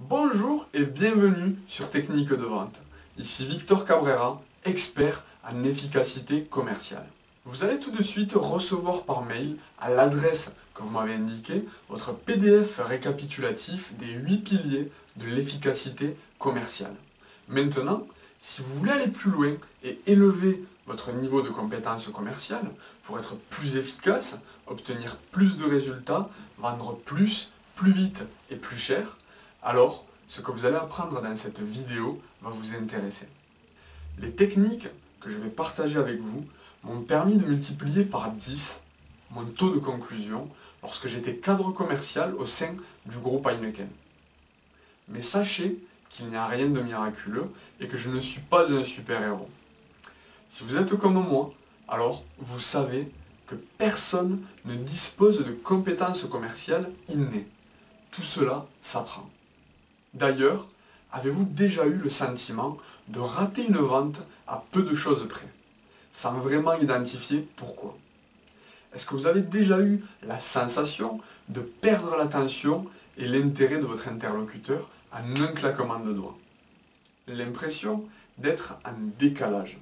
Bonjour et bienvenue sur Technique de vente. Ici Victor Cabrera, expert en efficacité commerciale. Vous allez tout de suite recevoir par mail, à l'adresse que vous m'avez indiquée, votre PDF récapitulatif des 8 piliers de l'efficacité commerciale. Maintenant, si vous voulez aller plus loin et élever votre niveau de compétence commerciale pour être plus efficace, obtenir plus de résultats, vendre plus, plus vite et plus cher, alors ce que vous allez apprendre dans cette vidéo va vous intéresser. Les techniques que je vais partager avec vous m'ont permis de multiplier par 10 mon taux de conclusion lorsque j'étais cadre commercial au sein du groupe Heineken. Mais sachez qu'il n'y a rien de miraculeux et que je ne suis pas un super-héros. Si vous êtes comme moi, alors vous savez que personne ne dispose de compétences commerciales innées. Tout cela s'apprend. D'ailleurs, avez-vous déjà eu le sentiment de rater une vente à peu de choses près, sans vraiment identifier pourquoi? Est-ce que vous avez déjà eu la sensation de perdre l'attention et l'intérêt de votre interlocuteur en un claquement de doigts? L'impression d'être en décalage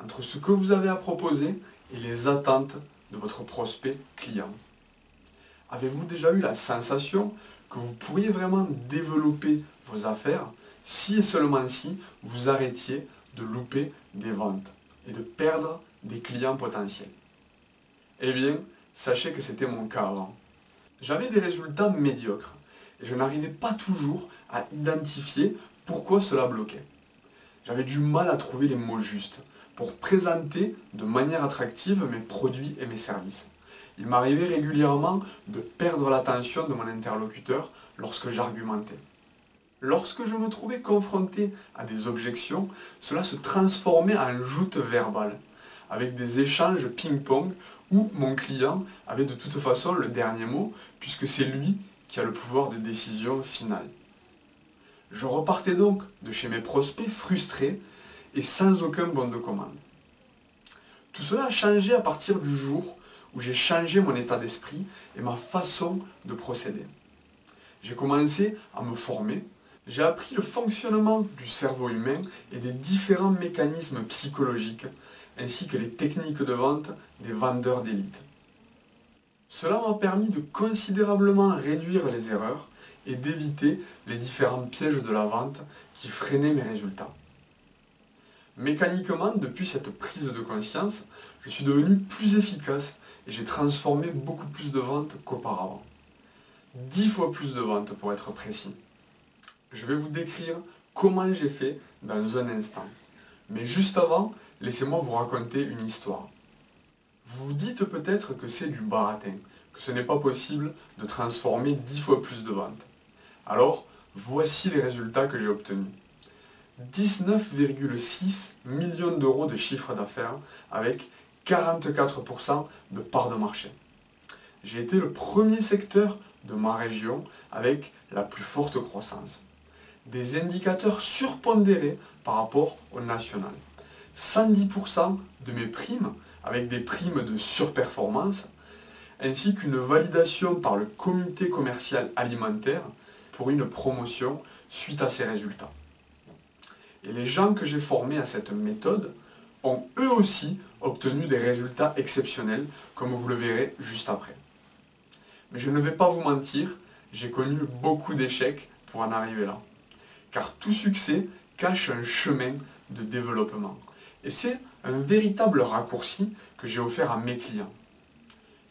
entre ce que vous avez à proposer et les attentes de votre prospect client. Avez-vous déjà eu la sensation que vous pourriez vraiment développer vos affaires si et seulement si vous arrêtiez de louper des ventes et de perdre des clients potentiels? Eh bien, sachez que c'était mon cas avant. J'avais des résultats médiocres et je n'arrivais pas toujours à identifier pourquoi cela bloquait. J'avais du mal à trouver les mots justes pour présenter de manière attractive mes produits et mes services. Il m'arrivait régulièrement de perdre l'attention de mon interlocuteur lorsque j'argumentais. Lorsque je me trouvais confronté à des objections, cela se transformait en joute verbale, avec des échanges ping-pong où mon client avait de toute façon le dernier mot, puisque c'est lui qui a le pouvoir de décision finale. Je repartais donc de chez mes prospects frustrés et sans aucun bon de commande. Tout cela a changé à partir du jour où j'ai changé mon état d'esprit et ma façon de procéder. J'ai commencé à me former, j'ai appris le fonctionnement du cerveau humain et des différents mécanismes psychologiques, ainsi que les techniques de vente des vendeurs d'élite. Cela m'a permis de considérablement réduire les erreurs et d'éviter les différents pièges de la vente qui freinaient mes résultats. Mécaniquement, depuis cette prise de conscience, je suis devenu plus efficace et j'ai transformé beaucoup plus de ventes qu'auparavant. 10 fois plus de ventes pour être précis. Je vais vous décrire comment j'ai fait dans un instant. Mais juste avant, laissez-moi vous raconter une histoire. Vous vous dites peut-être que c'est du baratin, que ce n'est pas possible de transformer 10 fois plus de ventes. Alors, voici les résultats que j'ai obtenus. 19,6 millions d'euros de chiffre d'affaires avec 44% de part de marché. J'ai été le premier secteur de ma région avec la plus forte croissance. Des indicateurs surpondérés par rapport au national. 110% de mes primes avec des primes de surperformance, ainsi qu'une validation par le comité commercial alimentaire pour une promotion suite à ces résultats. Et les gens que j'ai formés à cette méthode ont eux aussi obtenu des résultats exceptionnels, comme vous le verrez juste après. Mais je ne vais pas vous mentir, j'ai connu beaucoup d'échecs pour en arriver là. Car tout succès cache un chemin de développement. Et c'est un véritable raccourci que j'ai offert à mes clients.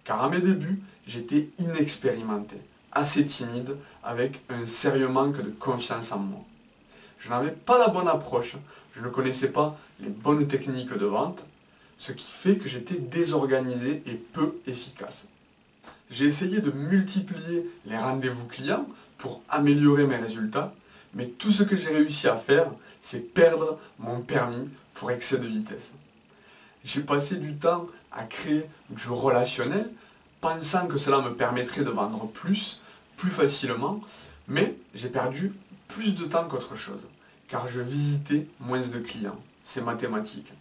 Car à mes débuts, j'étais inexpérimenté, assez timide, avec un sérieux manque de confiance en moi. Je n'avais pas la bonne approche, je ne connaissais pas les bonnes techniques de vente, ce qui fait que j'étais désorganisé et peu efficace. J'ai essayé de multiplier les rendez-vous clients pour améliorer mes résultats, mais tout ce que j'ai réussi à faire, c'est perdre mon permis pour excès de vitesse. J'ai passé du temps à créer du relationnel, pensant que cela me permettrait de vendre plus facilement, mais j'ai perdu plus de temps qu'autre chose, car je visitais moins de clients, c'est mathématique.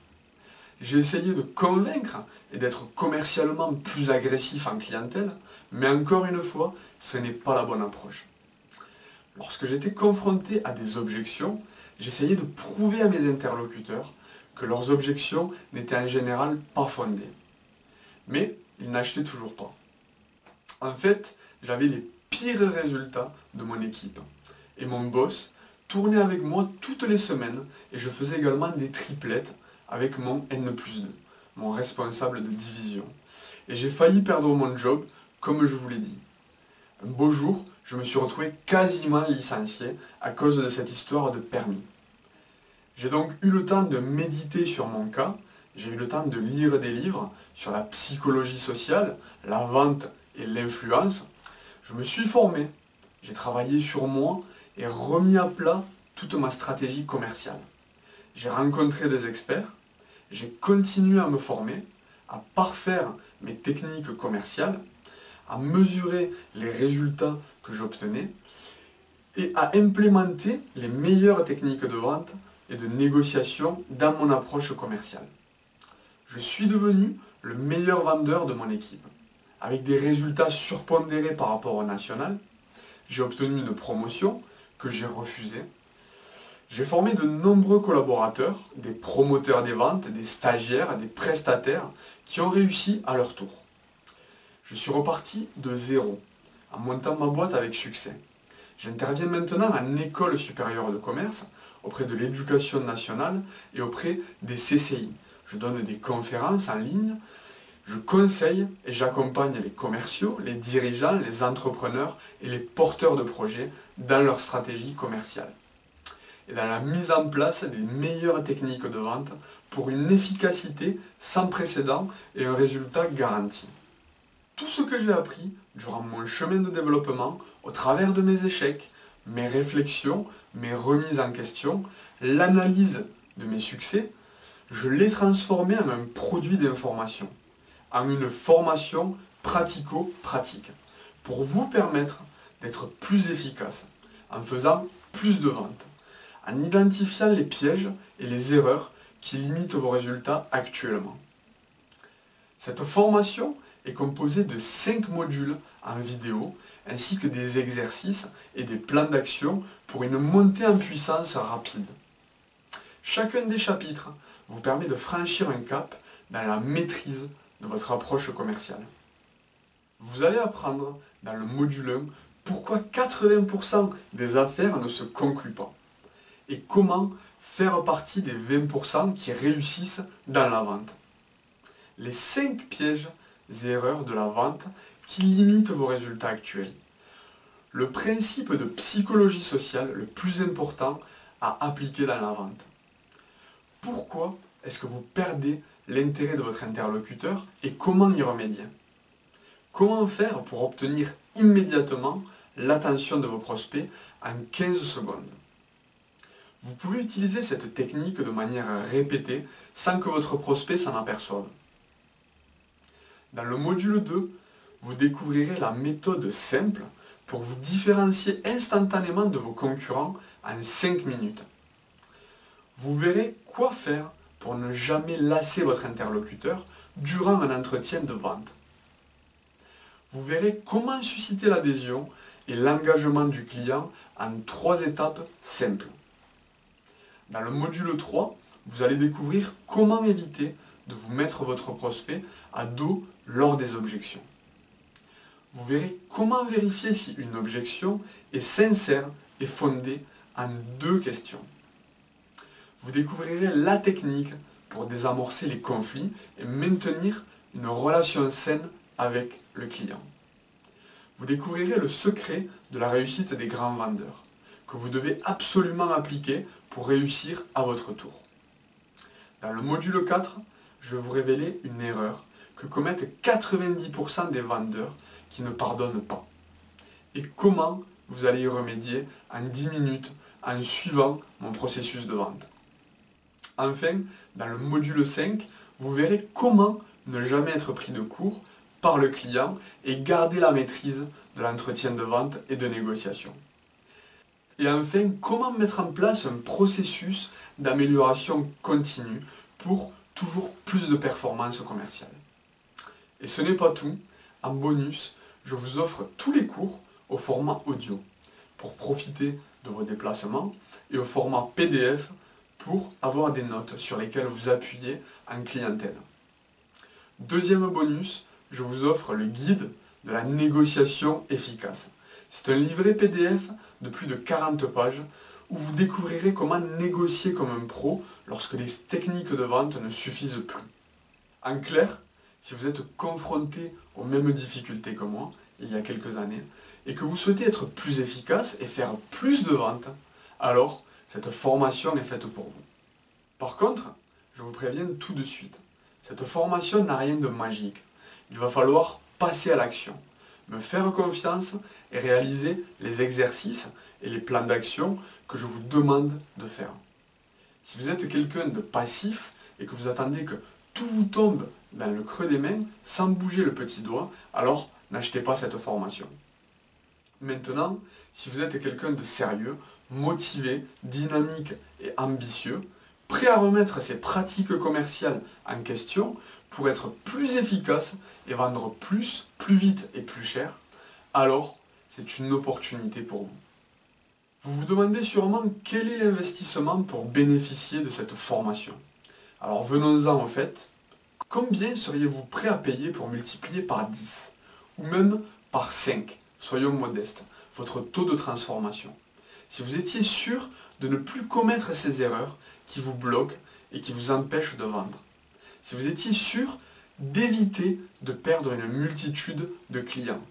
J'ai essayé de convaincre et d'être commercialement plus agressif en clientèle, mais encore une fois, ce n'est pas la bonne approche. Lorsque j'étais confronté à des objections, j'essayais de prouver à mes interlocuteurs que leurs objections n'étaient en général pas fondées. Mais ils n'achetaient toujours pas. En fait, j'avais les pires résultats de mon équipe. Et mon boss tournait avec moi toutes les semaines et je faisais également des triplettes avec mon N+2, mon responsable de division. Et j'ai failli perdre mon job comme je vous l'ai dit. Un beau jour, je me suis retrouvé quasiment licencié à cause de cette histoire de permis. J'ai donc eu le temps de méditer sur mon cas, j'ai eu le temps de lire des livres sur la psychologie sociale, la vente et l'influence. Je me suis formé, j'ai travaillé sur moi et remis à plat toute ma stratégie commerciale. J'ai rencontré des experts, j'ai continué à me former, à parfaire mes techniques commerciales, à mesurer les résultats que j'obtenais et à implémenter les meilleures techniques de vente et de négociation dans mon approche commerciale. Je suis devenu le meilleur vendeur de mon équipe. Avec des résultats surpondérés par rapport au national, j'ai obtenu une promotion que j'ai refusée. J'ai formé de nombreux collaborateurs, des promoteurs des ventes, des stagiaires, des prestataires qui ont réussi à leur tour. Je suis reparti de zéro, en montant ma boîte avec succès. J'interviens maintenant en école supérieure de commerce, auprès de l'éducation nationale et auprès des CCI. Je donne des conférences en ligne, je conseille et j'accompagne les commerciaux, les dirigeants, les entrepreneurs et les porteurs de projets dans leur stratégie commerciale et dans la mise en place des meilleures techniques de vente pour une efficacité sans précédent et un résultat garanti. Tout ce que j'ai appris durant mon chemin de développement, au travers de mes échecs, mes réflexions, mes remises en question, l'analyse de mes succès, je l'ai transformé en un produit d'information, en une formation pratico-pratique, pour vous permettre d'être plus efficace, en faisant plus de ventes, en identifiant les pièges et les erreurs qui limitent vos résultats actuellement. Cette formation est composée de 5 modules en vidéo, ainsi que des exercices et des plans d'action pour une montée en puissance rapide. Chacun des chapitres vous permet de franchir un cap dans la maîtrise de votre approche commerciale. Vous allez apprendre dans le module 1 pourquoi 80% des affaires ne se concluent pas et comment faire partie des 20% qui réussissent dans la vente. Les 5 pièges et erreurs de la vente qui limitent vos résultats actuels. Le principe de psychologie sociale le plus important à appliquer dans la vente. Pourquoi est-ce que vous perdez l'intérêt de votre interlocuteur et comment y remédier? Comment faire pour obtenir immédiatement l'attention de vos prospects en 15 secondes? Vous pouvez utiliser cette technique de manière répétée sans que votre prospect s'en aperçoive. Dans le module 2, vous découvrirez la méthode simple pour vous différencier instantanément de vos concurrents en 5 minutes. Vous verrez quoi faire pour ne jamais lasser votre interlocuteur durant un entretien de vente. Vous verrez comment susciter l'adhésion et l'engagement du client en 3 étapes simples. Dans le module 3, vous allez découvrir comment éviter de vous mettre votre prospect à dos lors des objections. Vous verrez comment vérifier si une objection est sincère et fondée en 2 questions. Vous découvrirez la technique pour désamorcer les conflits et maintenir une relation saine avec le client. Vous découvrirez le secret de la réussite des grands vendeurs, que vous devez absolument appliquer pour réussir à votre tour. Dans le module 4, je vais vous révéler une erreur que commettent 90% des vendeurs qui ne pardonnent pas. Et comment vous allez y remédier en 10 minutes en suivant mon processus de vente. Enfin, dans le module 5, vous verrez comment ne jamais être pris de court par le client et garder la maîtrise de l'entretien de vente et de négociation. Et enfin, comment mettre en place un processus d'amélioration continue pour toujours plus de performance commerciale. Et ce n'est pas tout, en bonus, je vous offre tous les cours au format audio. pour profiter de vos déplacements et au format PDF pour avoir des notes sur lesquelles vous appuyez en clientèle. Deuxième bonus, je vous offre le guide de la négociation efficace. C'est un livret PDF de plus de 40 pages où vous découvrirez comment négocier comme un pro lorsque les techniques de vente ne suffisent plus. En clair, si vous êtes confronté aux mêmes difficultés que moi, il y a quelques années, et que vous souhaitez être plus efficace et faire plus de ventes, alors cette formation est faite pour vous. Par contre, je vous préviens tout de suite, cette formation n'a rien de magique. Il va falloir passer à l'action, me faire confiance et réaliser les exercices et les plans d'action que je vous demande de faire. Si vous êtes quelqu'un de passif et que vous attendez que tout vous tombe dans le creux des mains sans bouger le petit doigt, alors n'achetez pas cette formation. Maintenant, si vous êtes quelqu'un de sérieux, motivé, dynamique et ambitieux, prêt à remettre ses pratiques commerciales en question pour être plus efficace et vendre plus, plus vite et plus cher, alors c'est une opportunité pour vous. Vous vous demandez sûrement quel est l'investissement pour bénéficier de cette formation. Alors venons-en au fait. Combien seriez-vous prêt à payer pour multiplier par 10 ou même par 5, soyons modestes, votre taux de transformation, si vous étiez sûr de ne plus commettre ces erreurs qui vous bloquent et qui vous empêchent de vendre, si vous étiez sûr d'éviter de perdre une multitude de clients?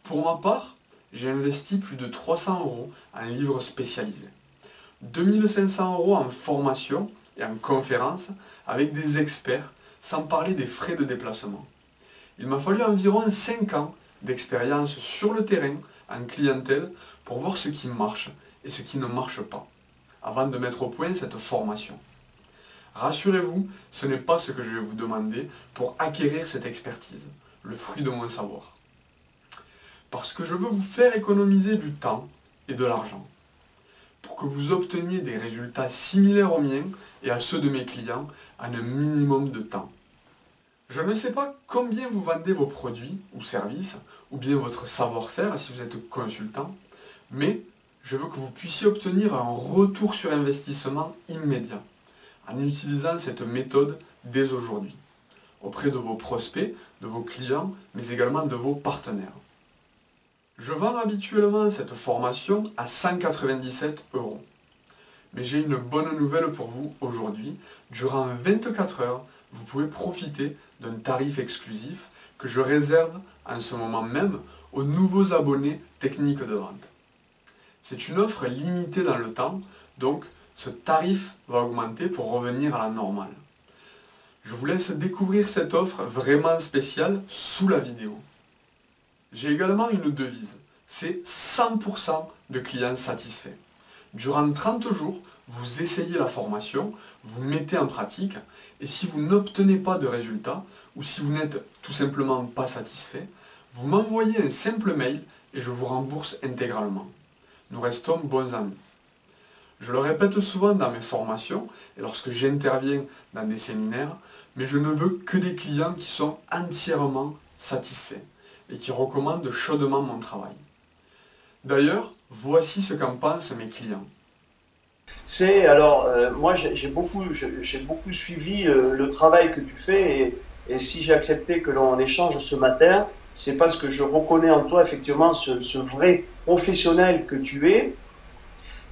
Pour ma part, j'ai investi plus de 300 € en livres spécialisés, 2500 € en formation et en conférences avec des experts, sans parler des frais de déplacement. Il m'a fallu environ 5 ans d'expérience sur le terrain, en clientèle, pour voir ce qui marche et ce qui ne marche pas, avant de mettre au point cette formation. Rassurez-vous, ce n'est pas ce que je vais vous demander pour acquérir cette expertise, le fruit de mon savoir. Parce que je veux vous faire économiser du temps et de l'argent, pour que vous obteniez des résultats similaires aux miens et à ceux de mes clients en un minimum de temps. Je ne sais pas combien vous vendez vos produits ou services, ou bien votre savoir-faire si vous êtes consultant, mais je veux que vous puissiez obtenir un retour sur investissement immédiat, en utilisant cette méthode dès aujourd'hui, auprès de vos prospects, de vos clients, mais également de vos partenaires. Je vends habituellement cette formation à 197 €. Mais j'ai une bonne nouvelle pour vous aujourd'hui. Durant 24 heures, vous pouvez profiter d'un tarif exclusif que je réserve en ce moment même aux nouveaux abonnés techniques de vente. C'est une offre limitée dans le temps, donc ce tarif va augmenter pour revenir à la normale. Je vous laisse découvrir cette offre vraiment spéciale sous la vidéo. J'ai également une devise, c'est 100% de clients satisfaits. Durant 30 jours, vous essayez la formation, vous mettez en pratique, et si vous n'obtenez pas de résultats, ou si vous n'êtes tout simplement pas satisfait, vous m'envoyez un simple mail et je vous rembourse intégralement. Nous restons bons amis. Je le répète souvent dans mes formations et lorsque j'interviens dans des séminaires, mais je ne veux que des clients qui sont entièrement satisfaits et qui recommandent chaudement mon travail. D'ailleurs, voici ce qu'en pensent mes clients. Moi j'ai beaucoup suivi le travail que tu fais et si j'ai accepté que l'on échange ce matin, c'est parce que je reconnais en toi effectivement ce vrai professionnel que tu es,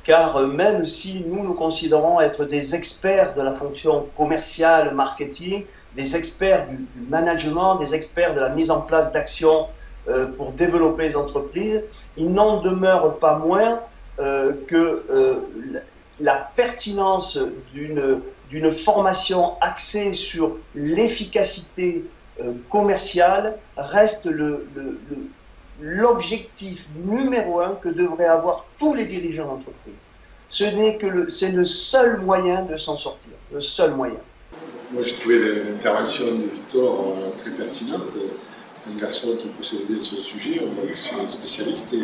car même si nous considérons être des experts de la fonction commerciale, marketing, des experts du management, des experts de la mise en place d'actions pour développer les entreprises, il n'en demeure pas moins que la pertinence d'une formation axée sur l'efficacité commerciale reste l'objectif numéro 1 que devraient avoir tous les dirigeants d'entreprise. C'est le seul moyen de s'en sortir, le seul moyen. Moi, j'ai trouvé l'intervention de Victor très pertinente. C'est un garçon qui possède bien ce sujet, c'est un spécialiste.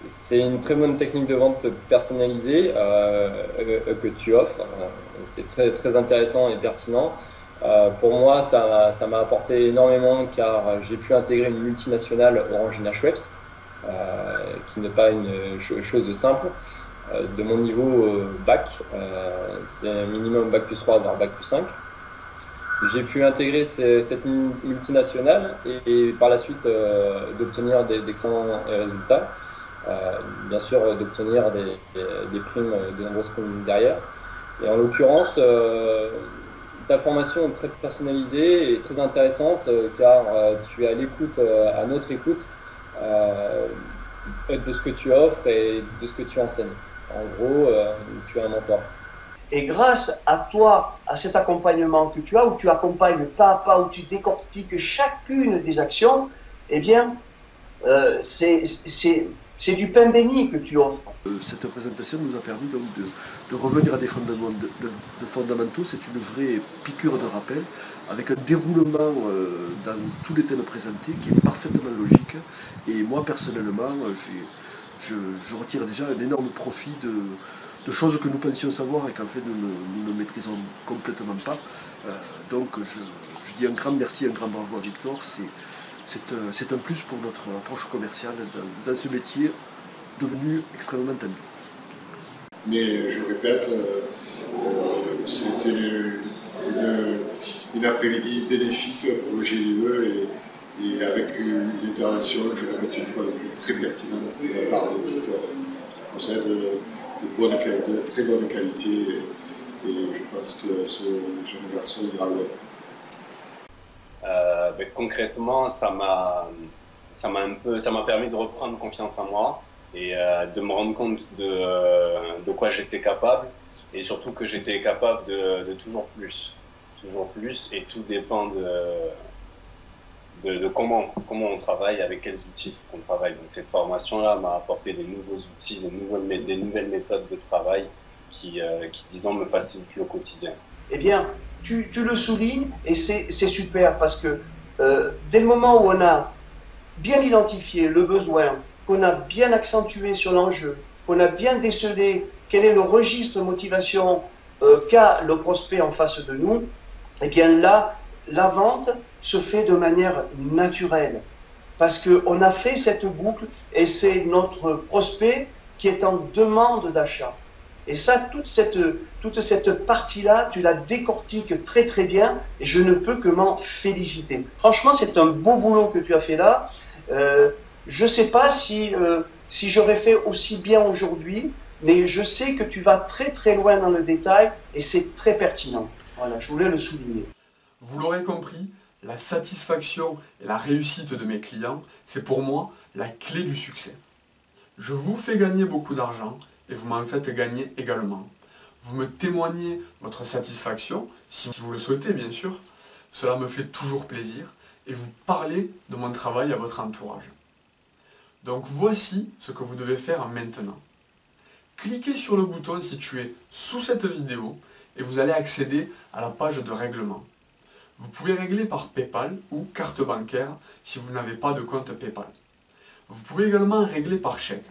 C'est une très bonne technique de vente personnalisée que tu offres. C'est très, très intéressant et pertinent. Pour moi, ça m'a apporté énormément car j'ai pu intégrer une multinationale Orangina Schweppes qui n'est pas une chose simple. De mon niveau bac, c'est un minimum bac plus 3 voire bac plus 5. J'ai pu intégrer cette multinationale et par la suite d'obtenir d'excellents résultats. Bien sûr, d'obtenir des primes, de nombreuses primes derrière. Et en l'occurrence, ta formation est très personnalisée et très intéressante car tu es à l'écoute, à notre écoute de ce que tu offres et de ce que tu enseignes. En gros, tu es un mentor. Et grâce à toi, à cet accompagnement que tu as, où tu accompagnes pas à pas, où tu décortiques chacune des actions, eh bien, c'est du pain béni que tu offres. Cette présentation nous a permis donc de revenir à des fondamentaux. C'est une vraie piqûre de rappel, avec un déroulement dans tous les thèmes présentés qui est parfaitement logique. Et moi, personnellement, je retire déjà un énorme profit de choses que nous pensions savoir et qu'en fait nous ne maîtrisons complètement pas. Donc je dis un grand merci, un grand bravo à Victor. C'est un plus pour notre approche commerciale dans ce métier devenu extrêmement tendu. Mais je répète, c'était une après-midi bénéfique pour le GIE et avec une intervention, je répète une fois de plus, très pertinente de la part de Victor, qui possède de très bonne qualité et je pense que ce jeune garçon ira loin. Concrètement, ça m'a permis de reprendre confiance en moi et de me rendre compte de quoi j'étais capable et surtout que j'étais capable de toujours plus et tout dépend de comment on travaille, avec quels outils on travaille. Donc cette formation-là m'a apporté des nouveaux outils, des nouvelles méthodes de travail qui disons, me facilitent le quotidien. Eh bien, tu le soulignes et c'est super parce que dès le moment où on a bien identifié le besoin, qu'on a bien accentué sur l'enjeu, qu'on a bien décelé quel est le registre de motivation qu'a le prospect en face de nous, eh bien là, la vente se fait de manière naturelle. Parce qu'on a fait cette boucle et c'est notre prospect qui est en demande d'achat. Et ça, toute cette partie-là, tu la décortiques très très bien et je ne peux que m'en féliciter. Franchement, c'est un beau boulot que tu as fait là. Je ne sais pas si j'aurais fait aussi bien aujourd'hui, mais je sais que tu vas très très loin dans le détail et c'est très pertinent. Voilà, je voulais le souligner. Vous l'aurez compris, la satisfaction et la réussite de mes clients, c'est pour moi la clé du succès. Je vous fais gagner beaucoup d'argent et vous m'en faites gagner également. Vous me témoignez votre satisfaction, si vous le souhaitez bien sûr. Cela me fait toujours plaisir et vous parlez de mon travail à votre entourage. Donc voici ce que vous devez faire maintenant. Cliquez sur le bouton situé sous cette vidéo et vous allez accéder à la page de règlement. Vous pouvez régler par PayPal ou carte bancaire si vous n'avez pas de compte PayPal. Vous pouvez également régler par chèque.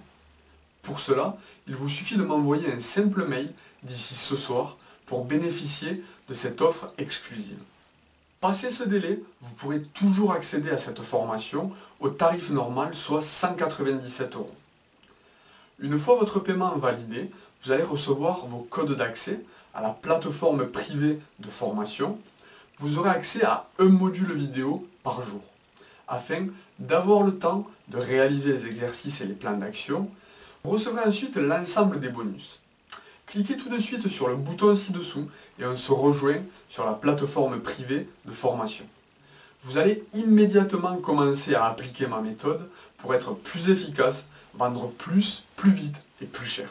Pour cela, il vous suffit de m'envoyer un simple mail d'ici ce soir pour bénéficier de cette offre exclusive. Passé ce délai, vous pourrez toujours accéder à cette formation au tarif normal, soit 197 €. Une fois votre paiement validé, vous allez recevoir vos codes d'accès à la plateforme privée de formation. Vous aurez accès à un module vidéo par jour, afin d'avoir le temps de réaliser les exercices et les plans d'action. Vous recevrez ensuite l'ensemble des bonus. Cliquez tout de suite sur le bouton ci-dessous et on se rejoint sur la plateforme privée de formation. Vous allez immédiatement commencer à appliquer ma méthode pour être plus efficace, vendre plus, plus vite et plus cher.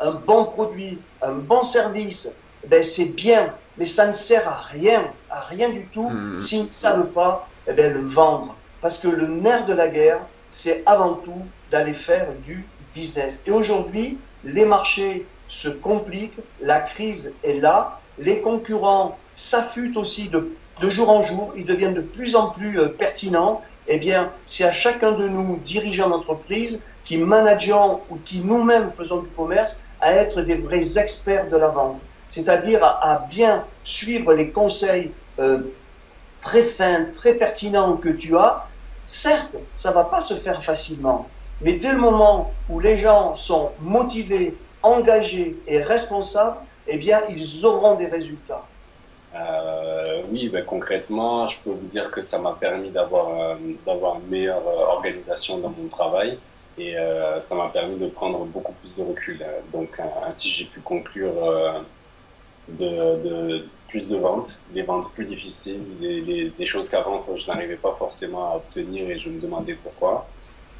Un bon produit, un bon service, ben c'est bien, mais ça ne sert à rien du tout, s'ils ne savent pas le vendre. Parce que le nerf de la guerre, c'est avant tout d'aller faire du business. Et aujourd'hui, les marchés se compliquent, la crise est là, les concurrents s'affûtent aussi de jour en jour, ils deviennent de plus en plus pertinents. Eh bien, c'est à chacun de nous, dirigeants d'entreprise, qui manageons ou qui nous-mêmes faisons du commerce, à être des vrais experts de la vente. C'est-à-dire à bien suivre les conseils très fins, très pertinents que tu as, Certes, ça ne va pas se faire facilement, mais dès le moment où les gens sont motivés, engagés et responsables, eh bien, ils auront des résultats. Oui, ben, concrètement, je peux vous dire que ça m'a permis d'avoir une meilleure organisation dans mon travail et ça m'a permis de prendre beaucoup plus de recul. Donc, ainsi, j'ai pu conclure plus de ventes, des ventes plus difficiles, des choses qu'avant je n'arrivais pas forcément à obtenir et je me demandais pourquoi.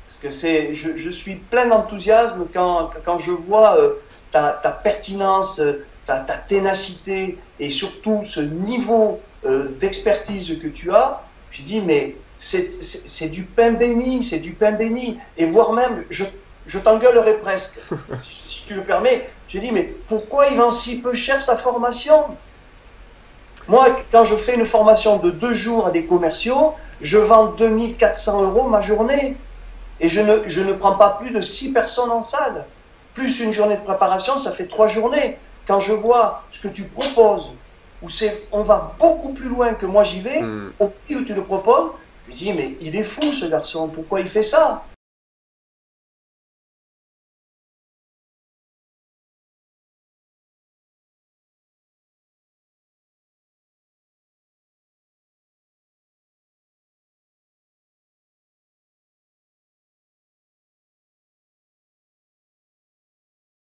Parce que je suis plein d'enthousiasme quand je vois ta pertinence, ta ténacité et surtout ce niveau d'expertise que tu as. Je dis, mais c'est du pain béni, c'est du pain béni. Et voire même, je t'engueulerai presque, si tu le permets. Je dis, mais pourquoi il vend si peu cher sa formation? Moi, quand je fais une formation de 2 jours à des commerciaux, je vends 2400 € ma journée. Et je ne prends pas plus de 6 personnes en salle. Plus une journée de préparation, ça fait 3 journées. Quand je vois ce que tu proposes, où on va beaucoup plus loin que moi j'y vais, au prix où tu le proposes, je me dis, mais il est fou ce garçon, pourquoi il fait ça?